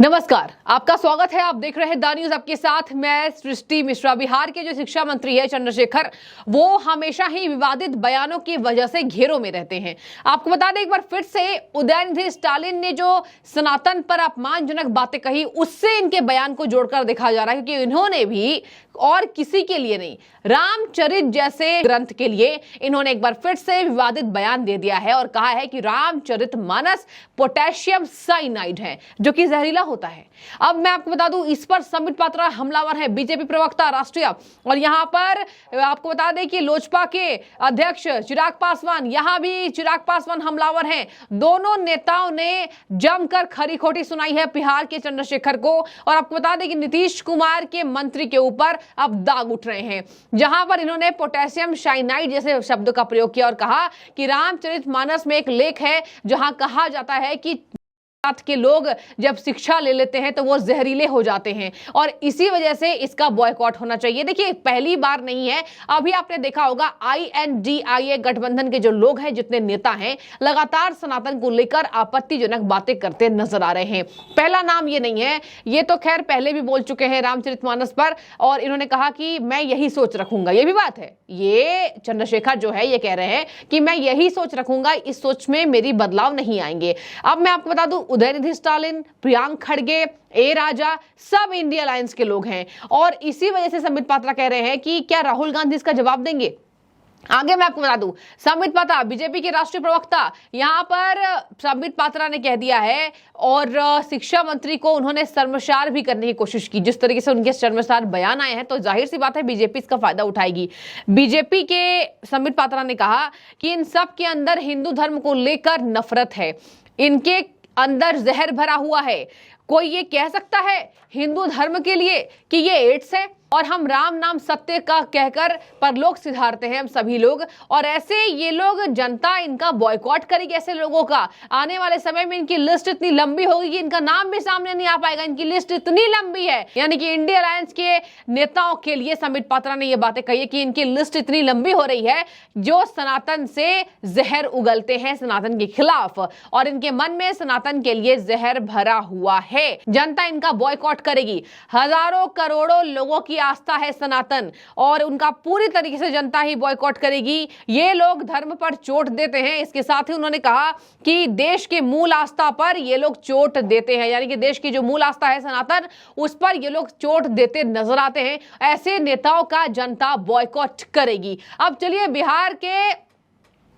नमस्कार, आपका स्वागत है। आप देख रहे हैं द न्यूज, आपके साथ मैं सृष्टि मिश्रा। बिहार के जो शिक्षा मंत्री है चंद्रशेखर, वो हमेशा ही विवादित बयानों की वजह से घेरों में रहते हैं। आपको बता दें, एक बार फिर से उदयनिधि स्टालिन ने जो सनातन पर अपमानजनक बातें कही, उससे इनके बयान को जोड़कर देखा जा रहा है, क्योंकि इन्होंने भी और किसी के लिए नहीं, रामचरित जैसे ग्रंथ के लिए इन्होंने एक बार फिर से विवादित बयान दे दिया है और कहा है कि रामचरितमानस पोटेशियम साइनाइड है, जो कि जहरीला होता है। अब मैं आपको बता दूं, इस पर संबित पात्रा हमलावर है, बीजेपी प्रवक्ता राष्ट्रीय। और यहां पर आपको बता दें कि लोजपा के अध्यक्ष चिराग पासवान, यहां भी चिराग पासवान हमलावर हैं। दोनों नेताओं ने जमकर खरी खोटी सुनाई है बिहार के चंद्रशेखर को। और आपको बता दें कि नीतीश कुमार के मंत्री के ऊपर अब दाग उठ रहे हैं, जहां पर इन्होंने पोटेशियम साइनाइड जैसे शब्द का प्रयोग किया और कहा कि रामचरितमानस में एक लेख है जहां कहा जाता है कि के लोग जब शिक्षा ले लेते हैं तो वो जहरीले हो जाते हैं और इसी वजह से इसका बॉयकॉट होना चाहिए। देखिए, पहली बार नहीं है, अभी आपने देखा होगा INDIA गठबंधन के जो लोग हैं, जितने नेता हैं, लगातार सनातन को लेकर आपत्तिजनक बातें करते नजर आ रहे हैं। पहला नाम ये नहीं है, ये तो खैर पहले भी बोल चुके हैं रामचरितमानस पर, और इन्होंने कहा कि मैं यही सोच रखूंगा। ये भी बात है, ये चंद्रशेखर जो है ये कह रहे हैं कि मैं यही सोच रखूंगा, इस सोच में मेरी बदलाव नहीं आएंगे। अब मैं आपको बता दूं, उदयनिधि स्टालिन, प्रियांक खड़गे, ए राजा, सब इंडिया अलायंस के लोग हैं और इसी वजह से संबित पात्रा कह रहे हैं कि क्या राहुल गांधी इसका जवाब देंगे। आगे मैं आपको बता दूं, संबित पात्रा बीजेपी के राष्ट्रीय प्रवक्ता, यहां पर संबित पात्रा ने कह दिया है और शिक्षा मंत्री को उन्होंने शर्मसार भी करने की कोशिश की। जिस तरीके से उनके शर्मसार बयान आए हैं तो जाहिर सी बात है बीजेपी इसका फायदा उठाएगी। बीजेपी के संबित पात्रा ने कहा कि इन सब के अंदर हिंदू धर्म को लेकर नफरत है, इनके अंदर जहर भरा हुआ है। कोई ये कह सकता है हिंदू धर्म के लिए कि ये एड्स है और हम राम नाम सत्य का कहकर परलोक सिधारते हैं हम सभी लोग, और ऐसे ये लोग, जनता इनका बॉयकॉट करेगी। ऐसे लोगों का आने वाले समय में इनकी लिस्ट इतनी लंबी होगी कि इनका नाम भी सामने नहीं आ पाएगा। इनकी लिस्ट इतनी लंबी है, यानी कि इंडिया अलायंस के नेताओं के लिए संबित पात्रा ने यह बातें कही है कि इनकी लिस्ट इतनी लंबी हो रही है जो सनातन से जहर उगलते हैं, सनातन के खिलाफ, और इनके मन में सनातन के लिए जहर भरा हुआ है। जनता इनका बॉयकॉट करेगी। हजारों करोड़ों लोगों की आस्था है सनातन और उनका पूरी तरीके से जनता ही बॉयकॉट करेगी। ये लोग धर्म पर चोट देते हैं। इसके साथ ही उन्होंने कहा कि देश के मूल आस्था पर ये लोग चोट देते हैं, यानी कि देश की जो मूल आस्था है सनातन, उस पर ये लोग चोट देते नजर आते हैं। ऐसे नेताओं का जनता बॉयकॉट करेगी। अब चलिए, बिहार के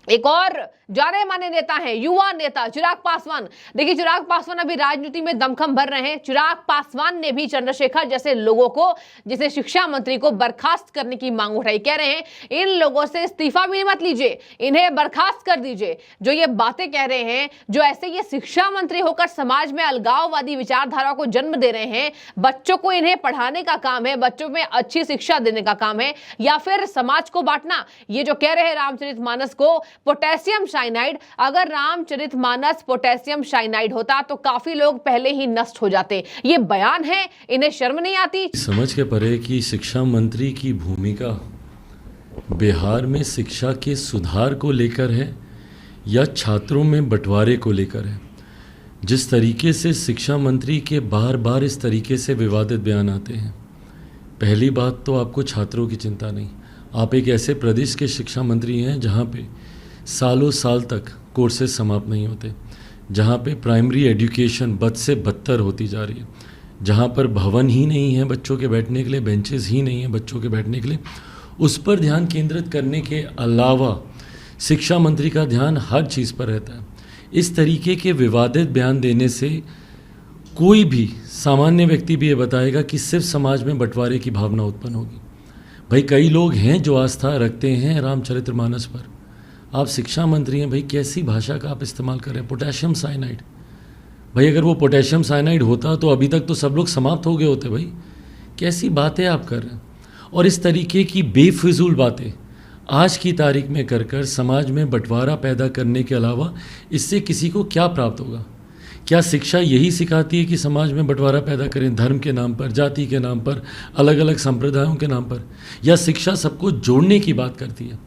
एक और जाने माने नेता हैं, युवा नेता चिराग पासवान। देखिए, चिराग पासवान अभी राजनीति में दमखम भर रहे हैं। चिराग पासवान ने भी चंद्रशेखर जैसे लोगों को, जैसे शिक्षा मंत्री को बर्खास्त करने की मांग उठाई। कह रहे हैं इन लोगों से इस्तीफा भी मत लीजिए, इन्हें बर्खास्त कर दीजिए। जो ये बातें कह रहे हैं, जो ऐसे ये शिक्षा मंत्री होकर समाज में अलगाववादी विचारधारा को जन्म दे रहे हैं, बच्चों को इन्हें पढ़ाने का काम है, बच्चों में अच्छी शिक्षा देने का काम है, या फिर समाज को बांटना। ये जो कह रहे हैं रामचरितमानस को पोटेशियम साइनाइड, अगर रामचरितमानस पोटेशियम साइनाइड होता तो काफी लोग पहले ही नष्ट हो जाते। ये बयान है, इन्हें शर्म नहीं आती। समझ के परे कि शिक्षा मंत्री की भूमिका बिहार में शिक्षा के सुधार को लेकर है या छात्रों में बंटवारे को लेकर है। जिस तरीके से शिक्षा मंत्री के बार बार इस तरीके से विवादित बयान आते हैं, पहली बात तो आपको छात्रों की चिंता नहीं। आप एक ऐसे प्रदेश के शिक्षा मंत्री हैं जहाँ पे सालों साल तक कोर्सेज समाप्त नहीं होते, जहाँ पे प्राइमरी एजुकेशन बद से बदतर होती जा रही है, जहाँ पर भवन ही नहीं है बच्चों के बैठने के लिए, बेंचेस ही नहीं है बच्चों के बैठने के लिए, उस पर ध्यान केंद्रित करने के अलावा शिक्षा मंत्री का ध्यान हर चीज़ पर रहता है। इस तरीके के विवादित बयान देने से कोई भी सामान्य व्यक्ति भी ये बताएगा कि सिर्फ समाज में बंटवारे की भावना उत्पन्न होगी। भाई, कई लोग हैं जो आस्था रखते हैं रामचरितमानस पर। आप शिक्षा मंत्री हैं भाई, कैसी भाषा का आप इस्तेमाल कर रहे हैं। पोटेशियम साइनाइड, भाई अगर वो पोटेशियम साइनाइड होता तो अभी तक तो सब लोग समाप्त हो गए होते। भाई कैसी बातें आप कर रहे हैं। और इस तरीके की बेफिजूल बातें आज की तारीख में कर समाज में बंटवारा पैदा करने के अलावा इससे किसी को क्या प्राप्त होगा। क्या शिक्षा यही सिखाती है कि समाज में बंटवारा पैदा करें धर्म के नाम पर, जाति के नाम पर, अलग अलग संप्रदायों के नाम पर, या शिक्षा सबको जोड़ने की बात करती है।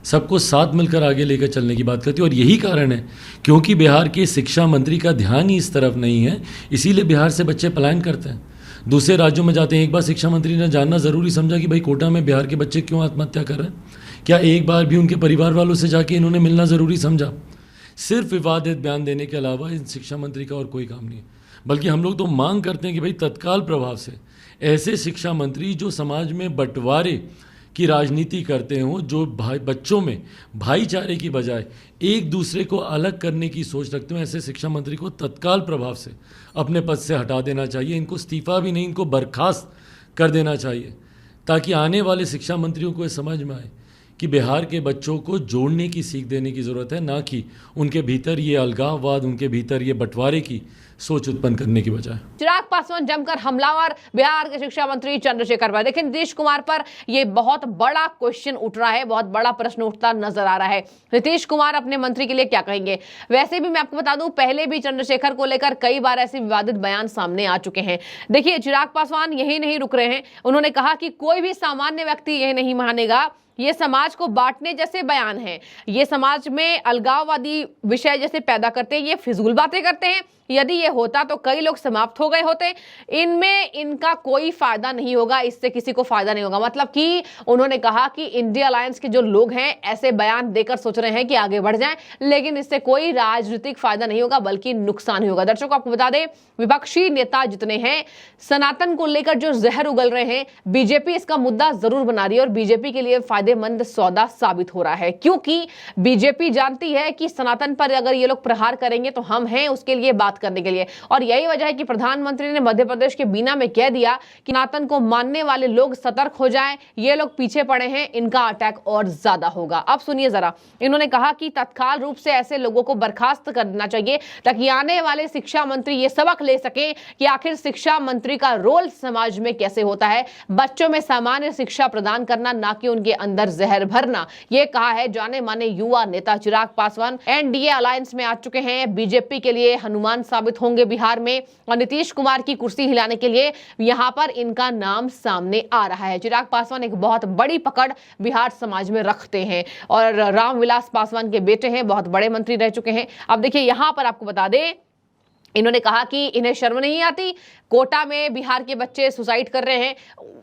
सबको साथ मिलकर आगे लेकर चलने की बात करती है। और यही कारण है क्योंकि बिहार के शिक्षा मंत्री का ध्यान ही इस तरफ नहीं है, इसीलिए बिहार से बच्चे पलायन करते हैं, दूसरे राज्यों में जाते हैं। एक बार शिक्षा मंत्री ने जानना ज़रूरी समझा कि भाई कोटा में बिहार के बच्चे क्यों आत्महत्या कर रहे हैं? क्या एक बार भी उनके परिवार वालों से जाके इन्होंने मिलना ज़रूरी समझा? सिर्फ विवादित बयान देने के अलावा इन शिक्षा मंत्री का और कोई काम नहीं है। बल्कि हम लोग तो मांग करते हैं कि भाई तत्काल प्रभाव से ऐसे शिक्षा मंत्री जो समाज में बंटवारे की राजनीति करते हों, जो बच्चों में भाईचारे की बजाय एक दूसरे को अलग करने की सोच रखते हो, ऐसे शिक्षा मंत्री को तत्काल प्रभाव से अपने पद से हटा देना चाहिए। इनको इस्तीफा भी नहीं, इनको बर्खास्त कर देना चाहिए, ताकि आने वाले शिक्षा मंत्रियों को ये समझ में आए कि बिहार के बच्चों को जोड़ने की सीख देने की ज़रूरत है, ना कि उनके भीतर ये अलगाववाद, उनके भीतर ये बंटवारे की सोच उत्पन्न करने की बजाय। चिराग पासवान जमकर हमलावर बिहार के शिक्षा मंत्री चंद्रशेखर पर। लेकिन नीतीश कुमार पर यह बहुत बड़ा क्वेश्चन उठ रहा है, बहुत बड़ा प्रश्न उठता नजर आ रहा है। नीतीश कुमार अपने मंत्री के लिए क्या कहेंगे? वैसे भी मैं आपको बता दूं, पहले भी चंद्रशेखर को लेकर कई बार ऐसे विवादित बयान सामने आ चुके हैं। देखिए, चिराग पासवान यही नहीं रुक रहे हैं। उन्होंने कहा कि कोई भी सामान्य व्यक्ति यह नहीं मानेगा, ये समाज को बांटने जैसे बयान हैं, ये समाज में अलगाववादी विषय जैसे पैदा करते हैं, ये फिजूल बातें करते हैं। यदि ये होता तो कई लोग समाप्त हो गए होते, इनमें इनका कोई फायदा नहीं होगा, इससे किसी को फायदा नहीं होगा। मतलब कि उन्होंने कहा कि इंडिया अलायंस के जो लोग हैं ऐसे बयान देकर सोच रहे हैं कि आगे बढ़ जाएं, लेकिन इससे कोई राजनीतिक फायदा नहीं होगा बल्कि नुकसान ही होगा। दर्शकों, आपको बता दें, विपक्षी नेता जितने हैं सनातन को लेकर जो जहर उगल रहे हैं, बीजेपी इसका मुद्दा जरूर बना रही है और बीजेपी के लिए फायदेमंद सौदा साबित हो रहा है, क्योंकि बीजेपी जानती है कि सनातन पर अगर ये लोग प्रहार करेंगे तो हम हैं उसके लिए बात करने के लिए। और यही वजह है कि प्रधानमंत्री ने मध्य प्रदेश के बीना में कह दिया कि सनातन को मानने वाले लोग सतर्क हो जाएं, ये लोग पीछे पड़े हैं, इनका अटैक और ज्यादा होगा। अब सुनिए जरा, इन्होंने कहा कि तत्काल रूप से ऐसे लोगों को बर्खास्त कर देना चाहिए ताकि आने वाले शिक्षा मंत्री ये सबक ले सके कि आखिर शिक्षा मंत्री का रोल समाज में कैसे होता है, बच्चों में सामान्य शिक्षा प्रदान करना, ना कि उनके अंदर जहर भरना। यह कहा है जाने माने युवा नेता चिराग पासवान। एनडीए अलायंस में आ चुके हैं, बीजेपी के लिए हनुमान साबित होंगे बिहार में, और नीतीश कुमार की कुर्सी हिलाने के लिए यहां पर इनका नाम सामने आ रहा है। चिराग पासवान एक बहुत बड़ी पकड़ बिहार समाज में रखते हैं और रामविलास पासवान के बेटे हैं, बहुत बड़े मंत्री रह चुके हैं। अब देखिए, यहां पर आपको बता दें, इन्होंने कहा कि इन्हें शर्म नहीं आती, कोटा में बिहार के बच्चे सुसाइड कर रहे हैं,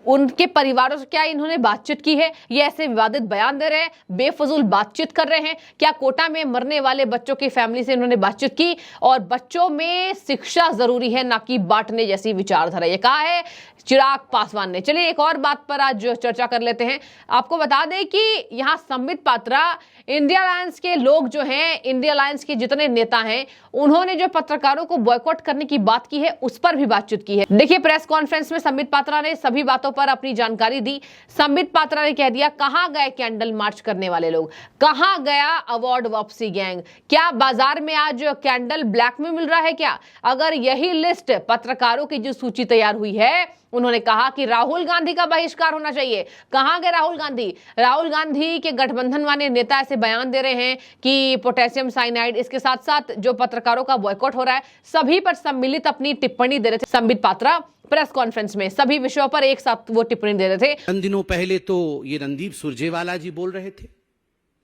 उनके परिवारों से क्या इन्होंने बातचीत की है? ये ऐसे विवादित बयान दे रहे हैं, बेफजूल बातचीत कर रहे हैं। क्या कोटा में मरने वाले बच्चों की फैमिली से इन्होंने बातचीत की? और बच्चों में शिक्षा जरूरी है, ना कि बांटने जैसी विचारधारा, ये कहा है चिराग पासवान ने। चलिए एक और बात पर आज चर्चा कर लेते हैं। आपको बता दें कि यहाँ संबित पात्रा, इंडिया अलायंस के लोग जो हैं, इंडिया अलायंस के जितने नेता हैं, उन्होंने जो पत्रकारों को बॉयकॉट करने की बात की है उस पर भी बातचीत की है। देखिए, प्रेस कॉन्फ्रेंस में संबित पात्रा ने सभी बातों पर अपनी जानकारी दी। संबित पात्रा ने कह दिया, कहां गए कैंडल मार्च करने वाले लोग, कहां गया अवार्ड वापसी गैंग? क्या बाजार में आज कैंडल ब्लैक में मिल रहा है क्या? अगर यही लिस्ट पत्रकारों की जो सूची तैयार हुई है, उन्होंने कहा कि राहुल गांधी का बहिष्कार होना चाहिए। कहां गए राहुल गांधी? राहुल गांधी के गठबंधन वाले नेता ऐसे बयान दे रहे हैं कि पोटेशियम साइनाइड, इसके साथ साथ जो पत्रकारों का बॉयकॉट हो रहा है, सभी पर सम्मिलित अपनी टिप्पणी दे रहे थे संबित पात्रा। प्रेस कॉन्फ्रेंस में सभी विषयों पर एक साथ वो टिप्पणी दे रहे थे। चंद दिनों पहले तो ये रणदीप सुरजेवाला जी बोल रहे थे,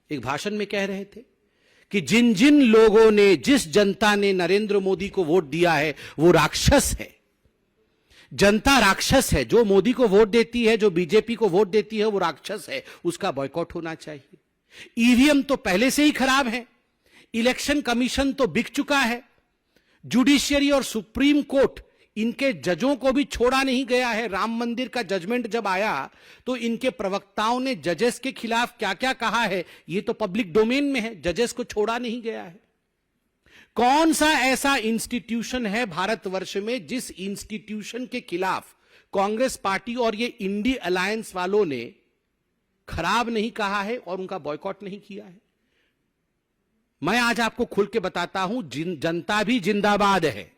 एक भाषण में कह रहे थे कि जिन जिन लोगों ने, जिस जनता ने नरेंद्र मोदी को वोट दिया है वो राक्षस है। जनता राक्षस है, जो मोदी को वोट देती है, जो बीजेपी को वोट देती है, वो राक्षस है, उसका बॉयकॉट होना चाहिए। ईवीएम तो पहले से ही खराब है, इलेक्शन कमीशन तो बिक चुका है, जुडिशियरी और सुप्रीम कोर्ट, इनके जजों को भी छोड़ा नहीं गया है। राम मंदिर का जजमेंट जब आया तो इनके प्रवक्ताओं ने जजेस के खिलाफ क्या क्या कहा है, ये तो पब्लिक डोमेन में है, जजेस को छोड़ा नहीं गया है। कौन सा ऐसा इंस्टीट्यूशन है भारतवर्ष में जिस इंस्टीट्यूशन के खिलाफ कांग्रेस पार्टी और ये इंडी अलायंस वालों ने खराब नहीं कहा है और उनका बॉयकॉट नहीं किया है? मैं आज आपको खुल के बताता हूं, जनता भी जिंदाबाद है,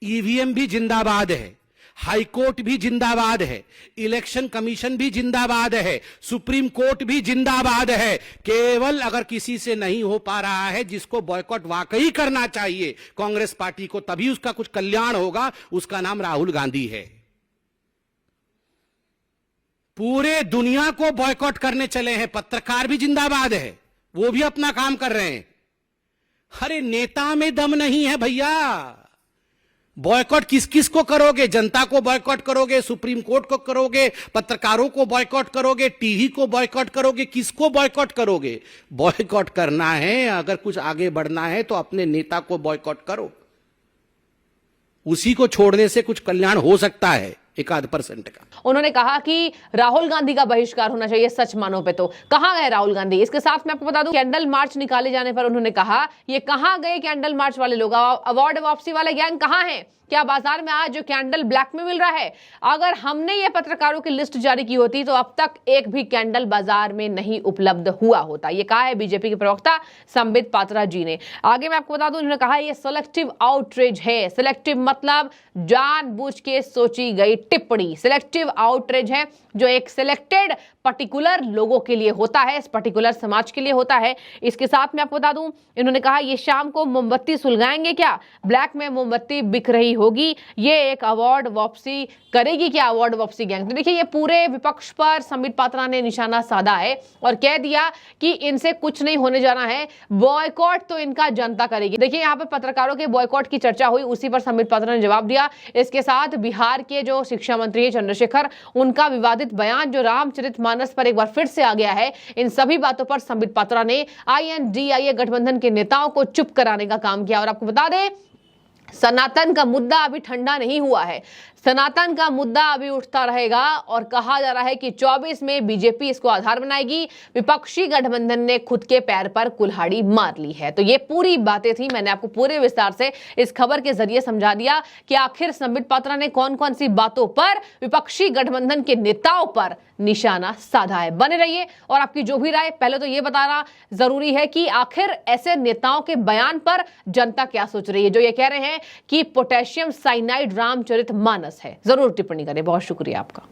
ईवीएम भी जिंदाबाद है, हाईकोर्ट भी जिंदाबाद है, इलेक्शन कमीशन भी जिंदाबाद है, सुप्रीम कोर्ट भी जिंदाबाद है। केवल अगर किसी से नहीं हो पा रहा है, जिसको बॉयकॉट वाकई करना चाहिए कांग्रेस पार्टी को, तभी उसका कुछ कल्याण होगा, उसका नाम राहुल गांधी है। पूरे दुनिया को बॉयकॉट करने चले हैं, पत्रकार भी जिंदाबाद है, वो भी अपना काम कर रहे हैं। अरे नेता में दम नहीं है भैया। बॉयकॉट किस किस को करोगे? जनता को बॉयकॉट करोगे, सुप्रीम कोर्ट को करोगे, पत्रकारों को बॉयकॉट करोगे, टीवी को बॉयकॉट करोगे, किसको बॉयकॉट करोगे? बॉयकॉट करना है, अगर कुछ आगे बढ़ना है तो अपने नेता को बॉयकॉट करो। उसी को छोड़ने से कुछ कल्याण हो सकता है, 1% का। उन्होंने कहा कि राहुल गांधी का बहिष्कार होना चाहिए, सच मानो पे तो कहां गए राहुल गांधी? इसके साथ मैं आपको बता दूं, कैंडल मार्च निकाले जाने पर उन्होंने कहा, ये कहां गए कैंडल मार्च वाले लोग? अवार्ड वापसी वाले गैंग कहां है? क्या बाजार में आज जो कैंडल ब्लैक में मिल रहा है? अगर हमने ये पत्रकारों की लिस्ट जारी की होती तो अब तक एक भी कैंडल बाजार में नहीं उपलब्ध हुआ होता। ये कहा है बीजेपी के प्रवक्ता संबित पात्रा जी ने। आगे मैं आपको बता दूं, उन्होंने कहा ये सिलेक्टिव आउटरीच है। सिलेक्टिव मतलब जानबूझ के सोची गई टिप्पणी। सिलेक्टिव आउटरीच है जो एक सिलेक्टेड पर्टिकुलर लोगों के लिए होता है, इस पर्टिकुलर समाज के लिए होता है। इसके साथ मैं आपको बता दूं, इन्होंने कहा ये शाम को मोमबत्ती सुलगाएंगे क्या? ब्लैक में मोमबत्ती बिक रही होगी, ये एक अवार्ड वापसी करेगी क्या अवार्ड वापसी गैंग? तो देखिए, ये पूरे विपक्ष पर संबित पात्रा ने निशाना साधा है और कह दिया कि इनसे कुछ नहीं होने जाना है, बॉयकॉट तो इनका जनता करेगी। देखिए, यहाँ पर पत्रकारों के बॉयकॉट की चर्चा हुई, उसी पर संबित पात्रा ने जवाब दिया। इसके साथ बिहार के जो शिक्षा मंत्री है चंद्रशेखर, उनका विवादित बयान जो रामचरितमानस पर एक बार फिर से आ गया है, इन सभी बातों पर संबित पात्रा ने INDIA गठबंधन के नेताओं को चुप कराने का काम किया। और आपको बता दें, सनातन का मुद्दा अभी ठंडा नहीं हुआ है, सनातन का मुद्दा अभी उठता रहेगा और कहा जा रहा है कि 24 में बीजेपी इसको आधार बनाएगी। विपक्षी गठबंधन ने खुद के पैर पर कुल्हाड़ी मार ली है। तो ये पूरी बातें थी, मैंने आपको पूरे विस्तार से इस खबर के जरिए समझा दिया कि आखिर संबित पात्रा ने कौन कौन सी बातों पर विपक्षी गठबंधन के नेताओं पर निशाना साधा है। बने रहिए और आपकी जो भी राय, पहले तो ये बताना जरूरी है कि आखिर ऐसे नेताओं के बयान पर जनता क्या सोच रही है जो ये कह रहे हैं कि पोटेशियम साइनाइड रामचरितमानस है। जरूर टिप्पणी करें। बहुत शुक्रिया आपका।